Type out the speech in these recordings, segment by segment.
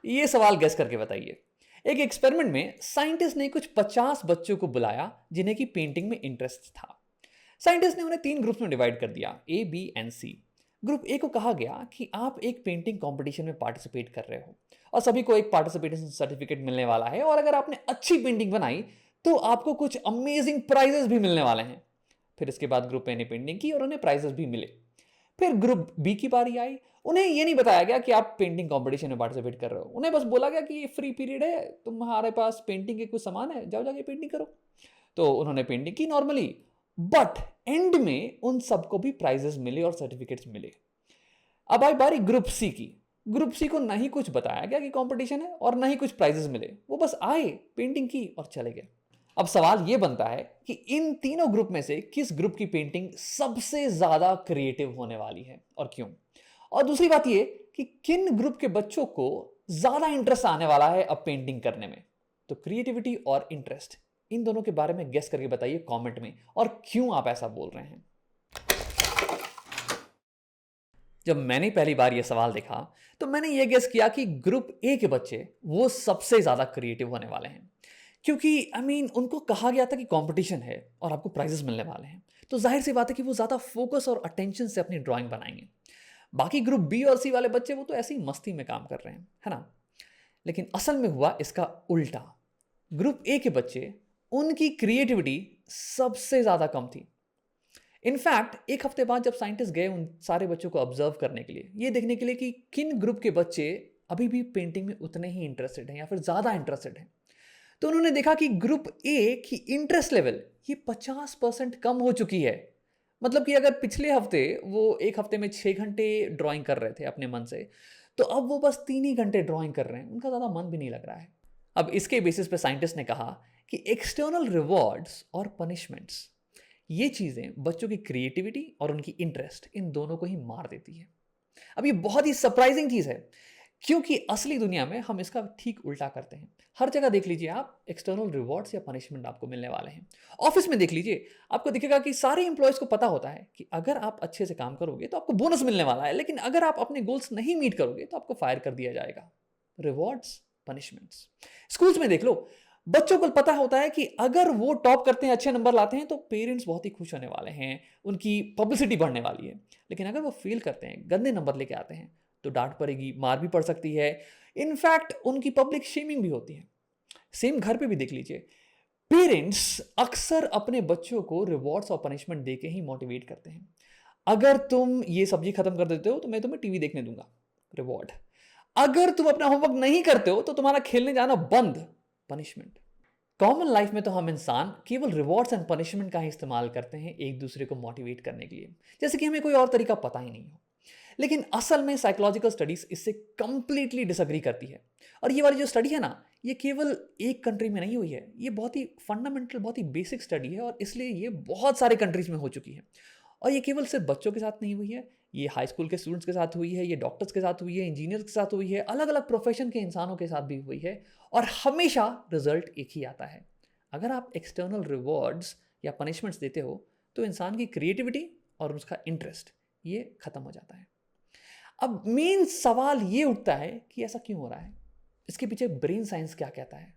ये सवाल गेस करके बताइए। एक एक्सपेरिमेंट में साइंटिस्ट ने कुछ 50 बच्चों को बुलाया जिन्हें की पेंटिंग में इंटरेस्ट था। साइंटिस्ट ने उन्हें 3 ग्रुप्स में डिवाइड कर दिया, A, B and C. Group A को कहा गया कि आप एक पेंटिंग कंपटीशन में पार्टिसिपेट कर रहे हो और सभी को एक पार्टिसिपेशन सर्टिफिकेट मिलने वाला है, और अगर आपने अच्छी पेंटिंग बनाई तो आपको कुछ अमेजिंग प्राइजेस भी मिलने वाले हैं। फिर इसके बाद ग्रुप ए ने पेंटिंग की और उन्हें प्राइजेस भी मिले। फिर ग्रुप बी की बारी आई। उन्हें यह नहीं बताया गया कि आप पेंटिंग कंपटीशन में पार्टिसिपेट कर रहे हो, उन्हें बस बोला गया कि ये फ्री पीरियड है, तुम्हारे पास पेंटिंग के कुछ सामान है, जाओ जाके पेंटिंग करो। तो उन्होंने पेंटिंग की नॉर्मली, बट एंड में उन सबको भी प्राइजेस मिले और सर्टिफिकेट्स मिले। अब आई बारी ग्रुप सी की। ग्रुप सी को नहीं कुछ बताया गया कि कंपटीशन है और नहीं कुछ प्राइजेस मिले, वो बस आए, पेंटिंग की और चले गए। अब सवाल यह बनता है कि इन तीनों ग्रुप में से किस ग्रुप की पेंटिंग सबसे ज्यादा क्रिएटिव होने वाली है और क्यों। और दूसरी बात यह कि किन ग्रुप के बच्चों को ज्यादा इंटरेस्ट आने वाला है अब पेंटिंग करने में। तो क्रिएटिविटी और इंटरेस्ट, इन दोनों के बारे में गेस करके बताइए कमेंट में, और क्यों आप ऐसा बोल रहे हैं। जब मैंने पहली बार यह सवाल देखा तो मैंने यह गेस किया कि ग्रुप ए के बच्चे वो सबसे ज्यादा क्रिएटिव होने वाले हैं, क्योंकि उनको कहा गया था कि कंपटीशन है और आपको प्राइजेस मिलने वाले हैं, तो जाहिर सी बात है कि वो ज्यादा फोकस और अटेंशन से अपनी ड्राइंग बनाएंगे। बाकी ग्रुप बी और सी वाले बच्चे वो तो ऐसी मस्ती में काम कर रहे हैं, है ना। लेकिन असल में हुआ इसका उल्टा। ग्रुप ए के बच्चे, उनकी क्रिएटिविटी सबसे ज्यादा कम थी। इनफैक्ट एक हफ्ते बाद जब साइंटिस्ट गए उन सारे बच्चों को ऑब्जर्व करने के लिए, ये देखने के लिए कि किन ग्रुप के बच्चे अभी भी पेंटिंग में उतने ही इंटरेस्टेड हैं या फिर ज्यादा इंटरेस्टेड हैं, तो उन्होंने देखा कि ग्रुप ए की इंटरेस्ट लेवल ये 50% कम हो चुकी है। मतलब कि अगर पिछले हफ्ते वो एक हफ्ते में 6 घंटे ड्राइंग कर रहे थे अपने मन से, तो अब वो बस 3 ही घंटे ड्राइंग कर रहे हैं, उनका ज्यादा मन भी नहीं लग रहा है। अब इसके बेसिस पे साइंटिस्ट ने कहा कि एक्सटर्नल रिवॉर्ड्स और पनिशमेंट्स, ये चीजें बच्चों की क्रिएटिविटी और उनकी इंटरेस्ट, इन दोनों को ही मार देती है। अब ये बहुत ही सरप्राइजिंग चीज है, क्योंकि असली दुनिया में हम इसका ठीक उल्टा करते हैं। हर जगह देख लीजिए आप, एक्सटर्नल रिवॉर्ड्स या पनिशमेंट आपको मिलने वाले हैं। ऑफिस में देख लीजिए, आपको दिखेगा कि सारे इंप्लॉयज को पता होता है कि अगर आप अच्छे से काम करोगे तो आपको बोनस मिलने वाला है, लेकिन अगर आप अपने गोल्स नहीं मीट करोगे तो आपको फायर कर दिया जाएगा। Rewards, punishments. स्कूल्स में देख लो, बच्चों को पता होता है कि अगर वो टॉप करते हैं, अच्छे नंबर लाते हैं, तो पेरेंट्स बहुत ही खुश होने वाले हैं, उनकी पब्लिसिटी बढ़ने वाली है। लेकिन अगर वो फेल करते हैं, गंदे नंबर लेके आते हैं, तो डांट पड़ेगी, मार भी पड़ सकती है, इनफैक्ट उनकी पब्लिक शेमिंग भी होती है। सेम घर पे भी देख लीजिए, पेरेंट्स अक्सर अपने बच्चों को रिवॉर्ड्स और पनिशमेंट देके ही मोटिवेट करते हैं। अगर तुम ये सब्जी खत्म कर देते हो तो मैं तुम्हें टीवी देखने दूंगा, रिवॉर्ड। अगर तुम अपना होमवर्क नहीं करते हो तो तुम्हारा खेलने जाना बंद, पनिशमेंट। कॉमन लाइफ में तो हम इंसान केवल रिवॉर्ड्स एंड पनिशमेंट का ही इस्तेमाल करते हैं एक दूसरे को मोटिवेट करने के लिए, जैसे कि हमें कोई और तरीका पता ही नहीं हो। लेकिन असल में साइकोलॉजिकल स्टडीज इससे कंप्लीटली डिसएग्री करती है। और ये वाली जो स्टडी है ना, ये केवल एक कंट्री में नहीं हुई है, ये बहुत ही फंडामेंटल, बहुत ही बेसिक स्टडी है, और इसलिए ये बहुत सारे कंट्रीज में हो चुकी है। और ये केवल सिर्फ बच्चों के साथ नहीं हुई है, ये हाई स्कूल के स्टूडेंट्स के साथ हुई है, ये डॉक्टर्स के साथ हुई है, इंजीनियर्स के साथ हुई है, अलग अलग प्रोफेशन के इंसानों के साथ भी हुई है, और हमेशा रिजल्ट एक ही आता है। अगर आप एक्सटर्नल रिवॉर्ड्स या पनिशमेंट्स देते हो तो इंसान की क्रिएटिविटी और उसका इंटरेस्ट ये खत्म हो जाता है। अब मेन सवाल ये उठता है कि ऐसा क्यों हो रहा है, इसके पीछे ब्रेन साइंस क्या कहता है।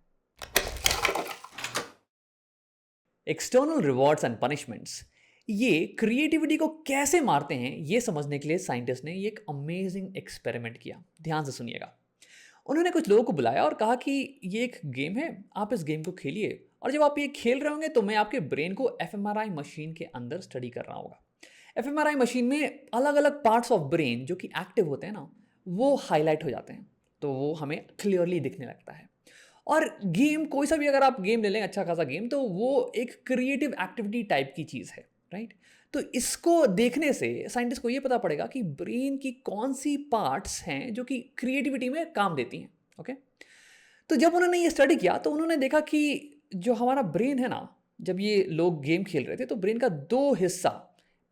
एक्सटर्नल रिवॉर्ड्स एंड पनिशमेंट्स ये क्रिएटिविटी को कैसे मारते हैं, ये समझने के लिए साइंटिस्ट ने ये एक अमेजिंग एक्सपेरिमेंट किया। ध्यान से सुनिएगा। उन्होंने कुछ लोगों को बुलाया और कहा कि ये एक गेम है, आप इस गेम को खेलिए, और जब आप ये खेल रहे होंगे तो मैं आपके ब्रेन को एफएमआरआई मशीन के अंदर स्टडी कर रहा होगा। एफएमआरआई मशीन में अलग अलग पार्ट्स ऑफ ब्रेन जो कि एक्टिव होते हैं ना, वो हाईलाइट हो जाते हैं, तो वो हमें क्लियरली दिखने लगता है। और गेम, कोई सा भी अगर आप गेम ले लें, अच्छा खासा गेम, तो वो एक क्रिएटिव एक्टिविटी टाइप की चीज़ है, राइट। तो इसको देखने से साइंटिस्ट को ये पता पड़ेगा कि ब्रेन की कौन सी पार्ट्स हैं जो कि क्रिएटिविटी में काम देती हैं। ओके, तो जब उन्होंने ये स्टडी किया तो उन्होंने देखा कि जो हमारा ब्रेन है ना, जब ये लोग गेम खेल रहे थे तो ब्रेन का दो हिस्सा,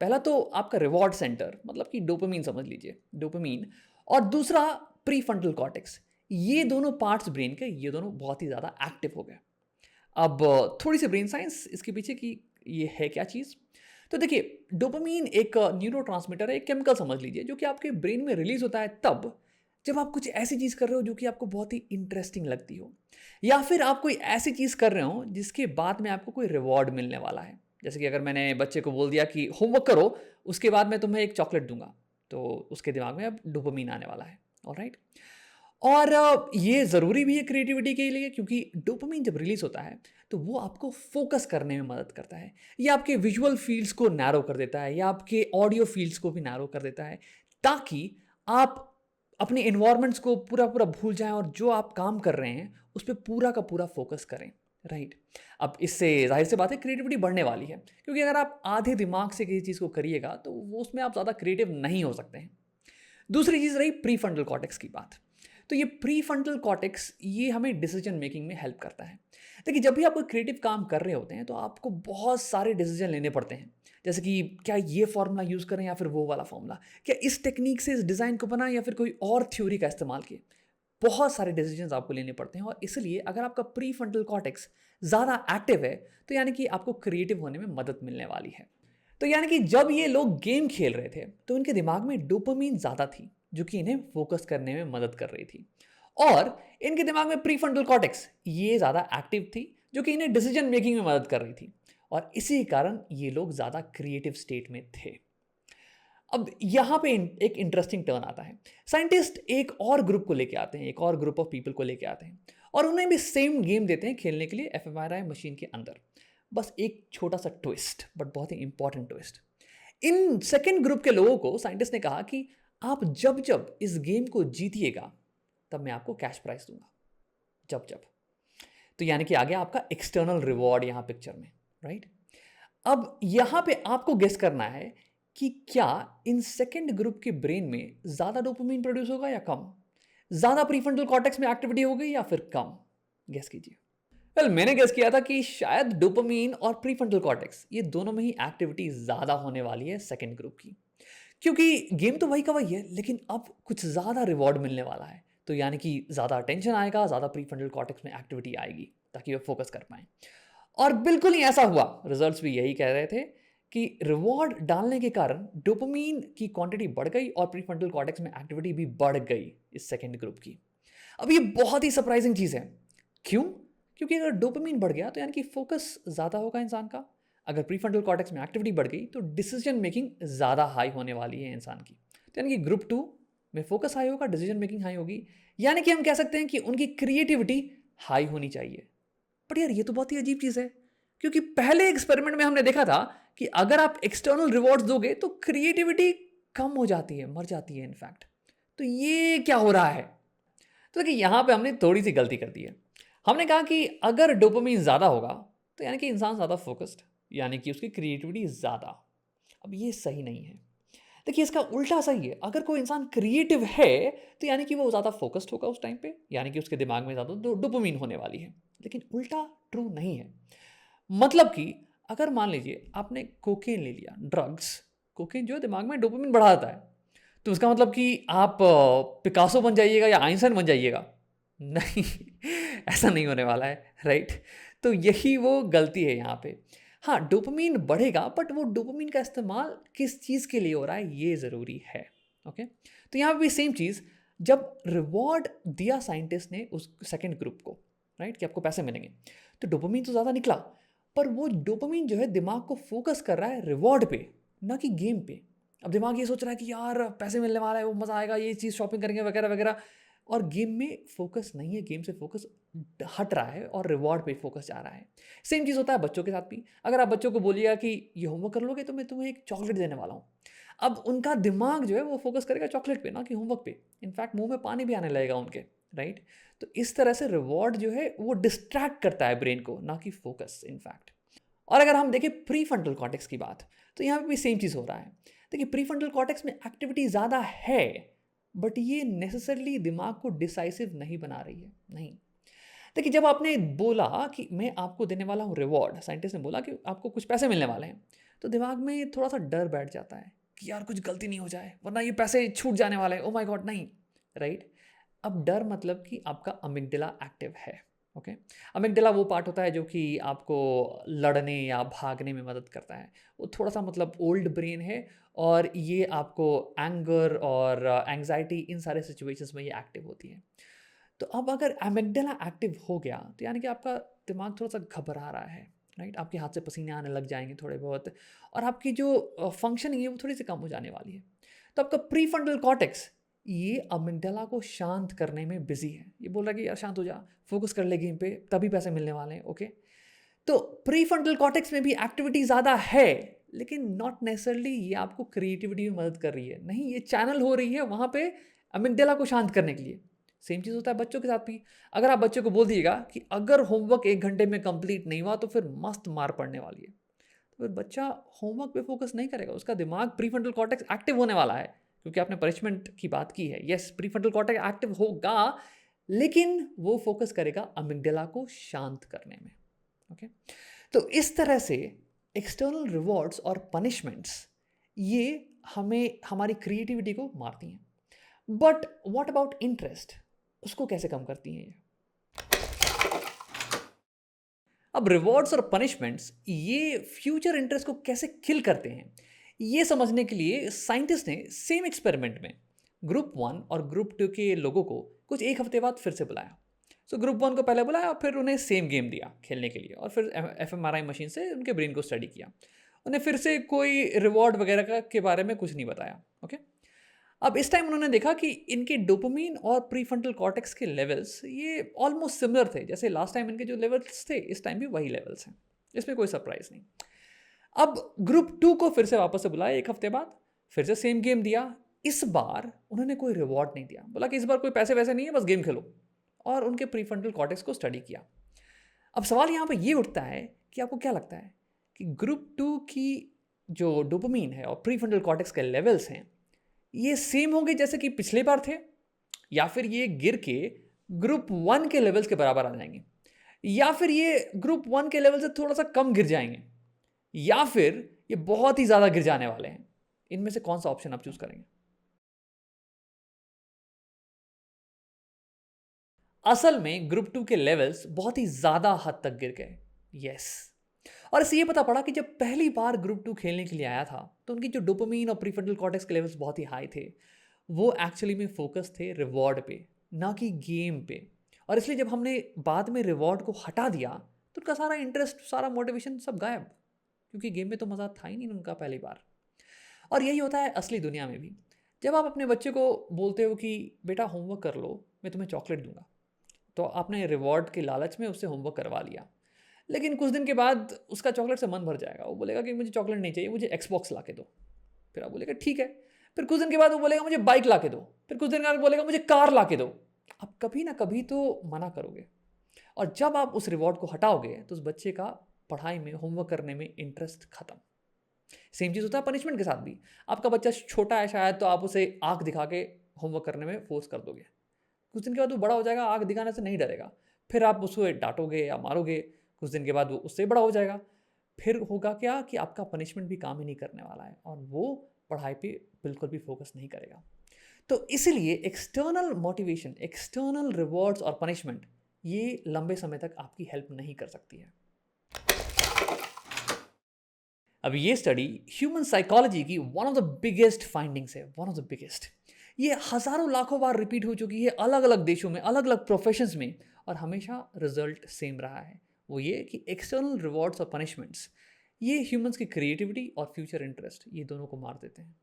पहला तो आपका रिवॉर्ड सेंटर, मतलब कि डोपामीन समझ लीजिए, डोपामीन, और दूसरा प्रीफ्रंटल कॉर्टेक्स, ये दोनों पार्ट्स ब्रेन के, ये दोनों बहुत ही ज़्यादा एक्टिव हो गए। अब थोड़ी सी ब्रेन साइंस इसके पीछे की, ये है क्या चीज़। तो देखिए, डोपामीन एक न्यूरोट्रांसमीटर है, एक केमिकल समझ लीजिए, जो कि आपके ब्रेन में रिलीज होता है तब जब आप कुछ ऐसी चीज़ कर रहे हो जो कि आपको बहुत ही इंटरेस्टिंग लगती हो, या फिर आप कोई ऐसी चीज़ कर रहे हो जिसके बाद में आपको कोई रिवॉर्ड मिलने वाला है। जैसे कि अगर मैंने बच्चे को बोल दिया कि होमवर्क करो, उसके बाद मैं तुम्हें एक चॉकलेट दूंगा, तो उसके दिमाग में अब डोपामीन आने वाला है। ऑलराइट। और ये ज़रूरी भी है क्रिएटिविटी के लिए, क्योंकि डोपामीन जब रिलीज़ होता है तो वो आपको फोकस करने में मदद करता है। ये आपके विजुअल फील्ड्स को नैरो कर देता है, या आपके ऑडियो फील्ड्स को भी नैरो कर देता है, ताकि आप अपने एनवायरनमेंट्स को पूरा पूरा भूल जाएं और जो आप काम कर रहे हैं उस पर पूरा का पूरा फोकस करें। राइट। अब इससे जाहिर सी बात है क्रिएटिविटी बढ़ने वाली है, क्योंकि अगर आप आधे दिमाग से किसी चीज़ को करिएगा तो वो उसमें आप ज़्यादा क्रिएटिव नहीं हो सकते हैं। दूसरी चीज़ रही प्री फ्रंटल कॉर्टेक्स की बात। तो ये प्री फ्रंटल कॉर्टेक्स ये हमें डिसीजन मेकिंग में हेल्प करता है। देखिए, जब भी आप कोई क्रिएटिव काम कर रहे होते हैं तो आपको बहुत सारे डिसीजन लेने पड़ते हैं। जैसे कि क्या ये फॉर्मूला यूज़ करें या फिर वो वाला फॉर्मूला, क्या इस टेक्निक से इस डिज़ाइन को बनाएं या फिर कोई और थ्योरी का इस्तेमाल किए। बहुत सारे डिसीजंस आपको लेने पड़ते हैं, और इसलिए अगर आपका प्री फ्रंटल कॉर्टेक्स ज़्यादा एक्टिव है तो यानी कि आपको क्रिएटिव होने में मदद मिलने वाली है। तो यानी कि जब ये लोग गेम खेल रहे थे तो इनके दिमाग में डोपामीन ज़्यादा थी, जो कि इन्हें फोकस करने में मदद कर रही थी। और इनके दिमाग में प्रीफ्रंटल कॉर्टेक्स ये ज़्यादा एक्टिव थी, जो कि इन्हें डिसीजन मेकिंग में मदद कर रही थी। और इसी कारण ये लोग ज़्यादा क्रिएटिव स्टेट में थे। अब यहाँ पे एक इंटरेस्टिंग टर्न आता है। साइंटिस्ट एक और ग्रुप को लेके आते हैं, एक और ग्रुप ऑफ पीपल को लेके आते हैं, और उन्हें भी सेम गेम देते हैं खेलने के लिए एफएमआरआई मशीन के अंदर। बस एक छोटा सा ट्विस्ट, बट बहुत ही इंपॉर्टेंट ट्विस्ट। इन सेकेंड ग्रुप के लोगों को साइंटिस्ट ने कहा कि आप जब जब इस गेम को जीतिएगा तब मैं आपको कैश प्राइज दूंगा। जब जब, तो यानी कि आ गया आपका एक्सटर्नल रिवॉर्ड यहां पिक्चर में। राइट। अब यहां पे आपको गेस करना है कि क्या इन सेकेंड ग्रुप के ब्रेन में ज्यादा डोपामीन प्रोड्यूस होगा या कम, ज्यादा प्रीफ्रंटल कॉर्टेक्स में एक्टिविटी होगी या फिर कम। गेस कीजिए। वेल, मैंने गेस किया था कि शायद डोपामीन और प्रीफ्रंटल कॉर्टेक्स ये दोनों में ही एक्टिविटी ज्यादा होने वाली है सेकेंड ग्रुप की, क्योंकि गेम तो वही का वही है, लेकिन अब कुछ ज़्यादा रिवॉर्ड मिलने वाला है। तो यानी कि ज़्यादा अटेंशन आएगा, ज़्यादा प्रीफ्रंटल कॉर्टेक्स में एक्टिविटी आएगी, ताकि वे फोकस कर पाएँ। और बिल्कुल ही ऐसा हुआ। रिजल्ट्स भी यही कह रहे थे कि रिवॉर्ड डालने के कारण डोपामीन की क्वांटिटी बढ़ गई और प्रीफ्रंटल कॉर्टेक्स में एक्टिविटी भी बढ़ गई इस सेकेंड ग्रुप की। अब ये बहुत ही सरप्राइजिंग चीज़ है। क्यों? क्योंकि अगर डोपामीन बढ़ गया तो यानी कि फोकस ज़्यादा होगा इंसान का। अगर प्रीफ्रंटल कॉर्टेक्स में एक्टिविटी बढ़ गई तो डिसीजन मेकिंग ज़्यादा हाई होने वाली है इंसान की। तो यानी कि ग्रुप 2 में फोकस हाई होगा, डिसीजन मेकिंग हाई होगी, यानी कि हम कह सकते हैं कि उनकी क्रिएटिविटी हाई होनी चाहिए। बट यार, ये तो बहुत ही अजीब चीज़ है, क्योंकि पहले एक्सपेरिमेंट में हमने देखा था कि अगर आप एक्सटर्नल रिवॉर्ड्स दोगे तो क्रिएटिविटी कम हो जाती है, मर जाती है इनफैक्ट। तो ये क्या हो रहा है? तो देखिए, यहाँ पे हमने थोड़ी सी गलती कर दी है। हमने कहा कि अगर डोपामीन ज़्यादा होगा तो यानी कि इंसान ज़्यादा फोकस्ड, यानी कि उसकी क्रिएटिविटी ज़्यादा। अब ये सही नहीं है। देखिए, इसका उल्टा सही है। अगर कोई इंसान क्रिएटिव है तो यानी कि वो ज़्यादा फोकस्ड होगा उस टाइम पे, यानी कि उसके दिमाग में ज़्यादा डोपामीन होने वाली है। लेकिन उल्टा ट्रू नहीं है। मतलब कि अगर मान लीजिए आपने कोकेन ले लिया, ड्रग्स, कोकेन जो है दिमाग में डोपामीन बढ़ाता है, तो उसका मतलब कि आप पिकासो बन जाइएगा या आइंस्टाइन बन जाइएगा? नहीं, ऐसा नहीं होने वाला है। राइट। तो यही वो गलती है यहाँ पे। हाँ, डोपामीन बढ़ेगा, बट वो डोपामीन का इस्तेमाल किस चीज़ के लिए हो रहा है ये ज़रूरी है। ओके। तो यहाँ पे भी सेम चीज़, जब रिवॉर्ड दिया साइंटिस्ट ने उस सेकेंड ग्रुप को, राइट, कि आपको पैसे मिलेंगे, तो डोपामीन तो ज़्यादा निकला, पर वो डोपामीन जो है दिमाग को फोकस कर रहा है रिवॉर्ड पे, ना कि गेम पे। अब दिमाग ये सोच रहा है कि यार पैसे मिलने वाला है, वो मज़ा आएगा, ये चीज़ शॉपिंग करेंगे वगैरह वगैरह, और गेम में फोकस नहीं है, गेम से फोकस हट रहा है और रिवॉर्ड पे फोकस जा रहा है। सेम चीज़ होता है बच्चों के साथ भी। अगर आप बच्चों को बोलिएगा कि ये होमवर्क कर लोगे तो मैं तुम्हें एक चॉकलेट देने वाला हूँ, अब उनका दिमाग जो है वो फोकस करेगा चॉकलेट पे, ना कि होमवर्क पे। इनफैक्ट मुंह में पानी भी आने लगेगा उनके। राइट। तो इस तरह से रिवॉर्ड जो है वो डिस्ट्रैक्ट करता है ब्रेन को, ना कि फोकस इनफैक्ट। और अगर हम देखें प्री फ्रंटल कॉर्टेक्स की बात, तो यहाँ पे भी सेम चीज़ हो रहा है। देखिए, प्री फ्रंटल कॉर्टेक्स में एक्टिविटी ज़्यादा है, बट ये नेसेसरली दिमाग को डिसाइसिव नहीं बना रही है। नहीं। देखिए, जब आपने बोला कि मैं आपको देने वाला हूँ रिवॉर्ड, साइंटिस्ट ने बोला कि आपको कुछ पैसे मिलने वाले हैं, तो दिमाग में थोड़ा सा डर बैठ जाता है कि यार कुछ गलती नहीं हो जाए वरना ये पैसे छूट जाने वाले हैं, ओ माय गॉड नहीं। राइट। अब डर मतलब कि आपका अमिगडाला एक्टिव है। ओके। अमिगडाला वो पार्ट होता है जो कि आपको लड़ने या भागने में मदद करता है। वो थोड़ा सा मतलब ओल्ड ब्रेन है और ये आपको एंगर और एंग्जाइटी इन सारे सिचुएशंस में ये एक्टिव होती है। तो अब अगर अमिगडाला एक्टिव हो गया तो यानी कि आपका दिमाग थोड़ा सा घबरा रहा है, राइट? आपके हाथ से पसीने आने लग जाएंगे थोड़े बहुत और आपकी जो फंक्शनिंग है वो थोड़ी सी कम हो जाने वाली है। तो आपका प्रीफ्रंटल कॉर्टेक्स ये अमिगडाला को शांत करने में बिजी है। ये बोल रहा है कि यार शांत हो जा, फोकस कर ले गेम पे, तभी पैसे मिलने वाले हैं। ओके, तो प्रीफ्रंटल कॉर्टेक्स में भी एक्टिविटी ज़्यादा है, लेकिन नॉट नेसेसरली ये आपको क्रिएटिविटी में मदद कर रही है। नहीं, ये चैनल हो रही है वहाँ पे अमिगडाला को शांत करने के लिए। सेम चीज़ होता है बच्चों के साथ भी। अगर आप बच्चे को बोल दीजिएगा कि अगर होमवर्क 1 घंटे में कंप्लीट नहीं हुआ तो फिर मस्त मार पड़ने वाली है, तो फिर बच्चा होमवर्क पे फोकस नहीं करेगा, उसका दिमाग प्रीफ्रंटल कॉर्टेक्स एक्टिव होने वाला है, क्योंकि आपने पनिशमेंट की बात की है। यस, प्रीफ्रंटल कॉर्टेक्स एक्टिव होगा, लेकिन वो फोकस करेगा अमिगडाला को शांत करने में। ओके, तो इस तरह से एक्सटर्नल रिवॉर्ड्स और पनिशमेंट्स ये हमें हमारी क्रिएटिविटी को मारती हैं। बट व्हाट अबाउट इंटरेस्ट, उसको कैसे कम करती हैं ये? अब रिवॉर्ड्स और पनिशमेंट्स ये फ्यूचर इंटरेस्ट को कैसे किल करते हैं, ये समझने के लिए साइंटिस्ट ने सेम एक्सपेरिमेंट में ग्रुप 1 और ग्रुप 2 के लोगों को कुछ एक हफ्ते बाद फिर से बुलाया। सो ग्रुप 1 को पहले बुलाया और फिर उन्हें सेम गेम दिया खेलने के लिए, और फिर एफएमआरआई मशीन से उनके ब्रेन को स्टडी किया। उन्हें फिर से कोई रिवॉर्ड वगैरह के बारे में कुछ नहीं बताया। ओके, अब इस टाइम उन्होंने देखा कि इनके डोपामीन और प्रीफ्रंटल कॉर्टेक्स के लेवल्स ये ऑलमोस्ट सिमिलर थे। जैसे लास्ट टाइम इनके जो लेवल्स थे, इस टाइम भी वही लेवल्स हैं, इसमें कोई सरप्राइज नहीं। अब ग्रुप 2 को फिर से वापस से बुलाया एक हफ्ते बाद, फिर से सेम गेम दिया। इस बार उन्होंने कोई रिवॉर्ड नहीं दिया, बोला कि इस बार कोई पैसे वैसे नहीं है, बस गेम खेलो, और उनके प्रीफ्रंटल कॉर्टेक्स को स्टडी किया। अब सवाल यहाँ पर ये उठता है कि आपको क्या लगता है कि ग्रुप 2 की जो डोपामीन है और प्रीफ्रंटल कॉर्टेक्स के लेवल्स हैं ये सेम होंगे जैसे कि पिछले बार थे, या फिर ये गिर के ग्रुप 1 के लेवल्स के बराबर आ जाएंगे, या फिर ये ग्रुप 1 के लेवल से थोड़ा सा कम गिर जाएंगे, या फिर ये बहुत ही ज़्यादा गिर जाने वाले हैं? इनमें से कौन सा ऑप्शन आप चूज करेंगे? असल में ग्रुप 2 के लेवल्स बहुत ही ज़्यादा हद तक गिर गए। यस, और इससे ये पता पड़ा कि जब पहली बार ग्रुप 2 खेलने के लिए आया था तो उनकी जो डोपामीन और प्रीफ्रंटल कॉर्टेक्स के लेवल्स बहुत ही हाई थे। वो एक्चुअली में फोकस थे रिवॉर्ड पे, ना कि गेम पे। और इसलिए जब हमने बाद में रिवॉर्ड को हटा दिया तो उनका सारा इंटरेस्ट, सारा मोटिवेशन सब गायब, क्योंकि गेम में तो मज़ा था ही नहीं उनका पहली बार। और यही होता है असली दुनिया में भी। जब आप अपने बच्चे को बोलते हो कि बेटा होमवर्क कर लो, मैं तुम्हें चॉकलेट दूंगा, तो आपने रिवॉर्ड के लालच में उससे होमवर्क करवा लिया। लेकिन कुछ दिन के बाद उसका चॉकलेट से मन भर जाएगा, वो बोलेगा कि मुझे चॉकलेट नहीं चाहिए, मुझे एक्सबॉक्स ला के दो। फिर आप बोलेगा ठीक है। फिर कुछ दिन के बाद वो बोलेगा मुझे बाइक ला के दो। फिर कुछ दिन के बाद बोलेगा मुझे कार ला के दो। आप कभी ना कभी तो मना करोगे, और जब आप उस रिवॉर्ड को हटाओगे तो उस बच्चे का पढ़ाई में, होमवर्क करने में इंटरेस्ट खत्म। सेम चीज़ होता है पनिशमेंट के साथ भी। आपका बच्चा छोटा है शायद, तो आप उसे आँख दिखा के होमवर्क करने में फोर्स कर दोगे। कुछ दिन के बाद वो बड़ा हो जाएगा, आँख दिखाने से नहीं डरेगा, फिर आप उसको डांटोगे या मारोगे। कुछ दिन के बाद वो उससे बड़ा हो जाएगा, फिर होगा क्या कि आपका पनिशमेंट भी काम ही नहीं करने वाला है, और वो पढ़ाई पे बिल्कुल भी फोकस नहीं करेगा। तो इसलिए एक्सटर्नल मोटिवेशन, एक्सटर्नल रिवॉर्ड्स और पनिशमेंट ये लंबे समय तक आपकी हेल्प नहीं कर सकती है। अब ये स्टडी ह्यूमन साइकोलॉजी की one of the biggest findings है, वन ऑफ द बिगेस्ट। ये हजारों लाखों बार रिपीट हो चुकी है अलग अलग देशों में, अलग अलग प्रोफेशंस में, और हमेशा रिजल्ट सेम रहा है। वो ये कि एक्सटर्नल रिवॉर्ड्स और पनिशमेंट्स ये ह्यूमंस की क्रिएटिविटी और फ्यूचर इंटरेस्ट ये दोनों को मार देते हैं।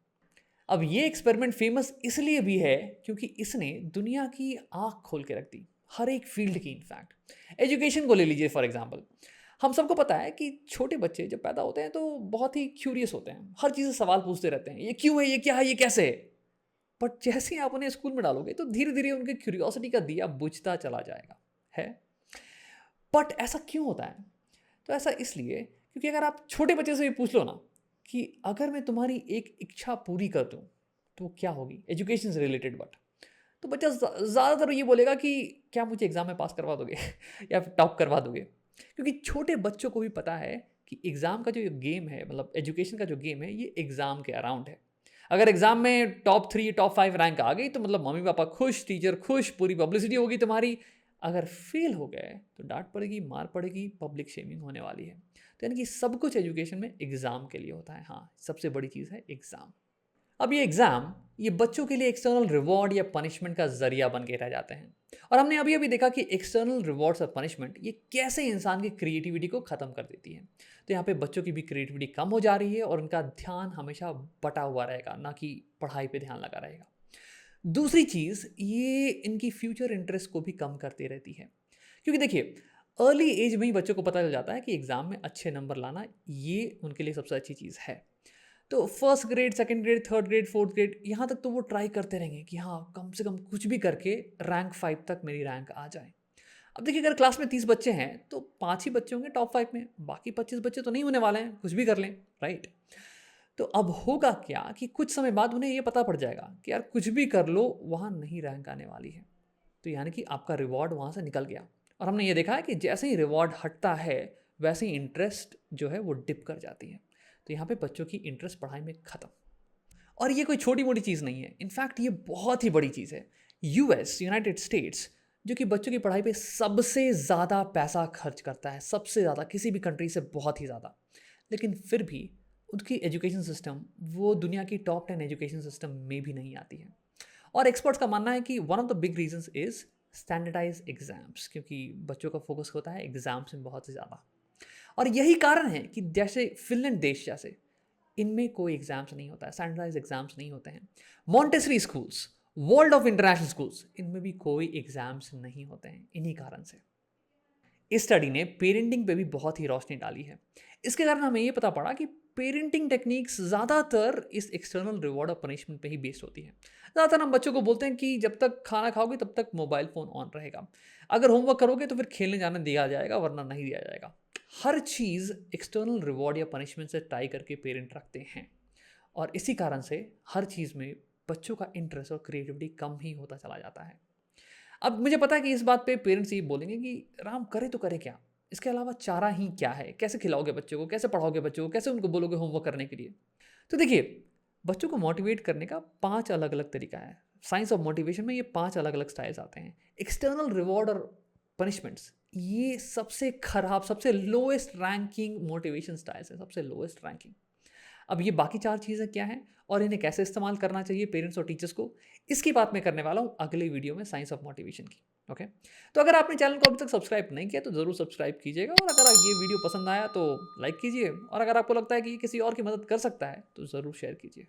अब ये एक्सपेरिमेंट फेमस इसलिए भी है क्योंकि इसने दुनिया की आंख खोल के रख दी, हर एक फील्ड की। इनफैक्ट एजुकेशन को ले लीजिए फॉर एग्जांपल। हम सबको पता है कि छोटे बच्चे जब पैदा होते हैं तो बहुत ही क्यूरियस होते हैं, हर चीज़ से सवाल पूछते रहते हैं, ये क्यों है, ये क्या है, ये कैसे है। बट जैसे ही आप उन्हें स्कूल में डालोगे तो धीरे धीरे उनके क्यूरियोसिटी का दिया बुझता चला जाएगा, है। बट ऐसा क्यों होता है? तो ऐसा इसलिए क्योंकि अगर आप छोटे बच्चे से भी पूछ लो ना कि अगर मैं तुम्हारी एक इच्छा पूरी कर दूं तो वो क्या होगी, एजुकेशन से रिलेटेड, बट तो बच्चा ज़्यादातर ये बोलेगा कि क्या मुझे एग्ज़ाम में पास करवा दोगे या फिर टॉप करवा दोगे। क्योंकि छोटे बच्चों को भी पता है कि एग्ज़ाम का जो गेम है, मतलब एजुकेशन का जो गेम है, ये एग्ज़ाम के अराउंड है। अगर एग्ज़ाम में टॉप 3 टॉप 5 रैंक आ गई तो मतलब मम्मी पापा खुश, टीचर खुश, पूरी पब्लिसिटी होगी तुम्हारी, अगर फेल हो गए तो डांट पड़ेगी, मार पड़ेगी, पब्लिक शेमिंग होने वाली है। तो यानी कि सब कुछ एजुकेशन में एग्ज़ाम के लिए होता है। हाँ, सबसे बड़ी चीज़ है एग्ज़ाम। अब ये एग्ज़ाम, ये बच्चों के लिए एक्सटर्नल रिवॉर्ड या पनिशमेंट का ज़रिया बन के रह जाते हैं। और हमने अभी-अभी देखा कि एक्सटर्नल रिवॉर्ड्स और पनिशमेंट ये कैसे इंसान की क्रिएटिविटी को ख़त्म कर देती है। तो यहाँ पे बच्चों की भी क्रिएटिविटी कम हो जा रही है और उनका ध्यान हमेशा बँटा हुआ रहेगा, ना कि पढ़ाई पे ध्यान लगा रहेगा। दूसरी चीज़, ये इनकी फ्यूचर इंटरेस्ट को भी कम करती रहती है। क्योंकि देखिए, अर्ली एज में ही बच्चों को पता चल जाता है कि एग्ज़ाम में अच्छे नंबर लाना, ये उनके लिए सबसे अच्छी चीज़ है। तो first grade, second grade, third grade, fourth grade, यहाँ तक तो वो ट्राई करते रहेंगे कि हाँ, कम से कम कुछ भी करके रैंक 5 तक मेरी रैंक आ जाए। अब देखिए, अगर क्लास में 30 बच्चे हैं, तो 5 ही बच्चे होंगे टॉप 5 में, बाकी 25 बच्चे तो नहीं होने वाले हैं, कुछ भी कर लें, राइट? तो अब होगा क्या कि कुछ समय बाद उन्हें ये पता पड़ जाएगा कि यार कुछ भी कर लो, वहाँ नहीं रैंक आने वाली है। तो यानी कि आपका रिवॉर्ड वहाँ से निकल गया। और हमने ये देखा है कि जैसे ही रिवॉर्ड हटता है, वैसे ही इंटरेस्ट जो है वो डिप कर जाती है। तो यहाँ पे बच्चों की इंटरेस्ट पढ़ाई में ख़त्म। और ये कोई छोटी-मोटी चीज़ नहीं है। इनफैक्ट ये बहुत ही बड़ी चीज़ है। यूएस, यूनाइटेड स्टेट्स, जो कि बच्चों की पढ़ाई पे सबसे ज़्यादा पैसा खर्च करता है, सबसे ज़्यादा, किसी भी कंट्री से बहुत ही ज़्यादा। लेकिन फिर भी उनकी एजुकेशन सिस्टम वो दुनिया की टॉप 10 एजुकेशन सिस्टम में भी नहीं आती है। और एक्सपर्ट्स का मानना है कि one of the big reasons is standardised exams, क्योंकि बच्चों का फोकस होता है एग्ज़ाम्स में बहुत ही ज़्यादा। और यही कारण है कि जैसे फ़िनलैंड देश जैसे, इनमें कोई एग्ज़ाम्स नहीं होता है, स्टैंडर्डाइज़्ड एग्ज़ाम्स नहीं होते हैं। Montessori schools, world of international schools, इनमें भी कोई एग्ज़ाम्स नहीं होते हैं, इन्हीं कारण से। इस स्टडी ने पेरेंटिंग पे भी बहुत ही रोशनी डाली है। इसके कारण हमें ये पता पड़ा कि पेरेंटिंग टेक्निक्स ज़्यादातर इस एक्सटर्नल रिवॉर्ड और पनिशमेंट पे ही बेस्ड होती है। ज़्यादातर हम बच्चों को बोलते हैं कि जब तक खाना खाओगे तब तक मोबाइल फ़ोन ऑन रहेगा। अगर होमवर्क करोगे तो फिर खेलने जाने दिया जाएगा, वरना नहीं दिया जाएगा। हर चीज़ एक्सटर्नल रिवॉर्ड या पनिशमेंट से टाई करके पेरेंट रखते हैं। और इसी कारण से हर चीज़ में बच्चों का इंटरेस्ट और क्रिएटिविटी कम ही होता चला जाता है। अब मुझे पता है कि इस बात पे पेरेंट्स ये बोलेंगे कि राम करे तो करे क्या? इसके अलावा चारा ही क्या है? कैसे खिलाओगे बच्चों को? कैसे पढ़ाओगे बच्चों को? कैसे उनको बोलोगे होमवर्क करने के लिए? तो देखिए, बच्चों को मोटिवेट करने का 5 अलग-अलग तरीका है। साइंस ऑफ मोटिवेशन में ये 5 अलग-अलग स्टाइल्स आते हैं। एक्सटर्नल रिवॉर्ड और पनिशमेंट्स, ये सबसे खराब, सबसे लोएस्ट रैंकिंग मोटिवेशन स्टाइल्स है, सबसे लोएस्ट रैंकिंग। अब ये बाकी 4 चीज़ें क्या हैं और इन्हें कैसे इस्तेमाल करना चाहिए पेरेंट्स और टीचर्स को, इसकी बात मैं करने वाला हूँ अगले वीडियो में साइंस ऑफ मोटिवेशन की। ओके? तो अगर आपने चैनल को अभी तक सब्सक्राइब नहीं किया तो ज़रूर सब्सक्राइब कीजिएगा, और अगर ये वीडियो पसंद आया तो लाइक कीजिए, और अगर आपको लगता है कि ये किसी और की मदद कर सकता है तो ज़रूर शेयर कीजिए।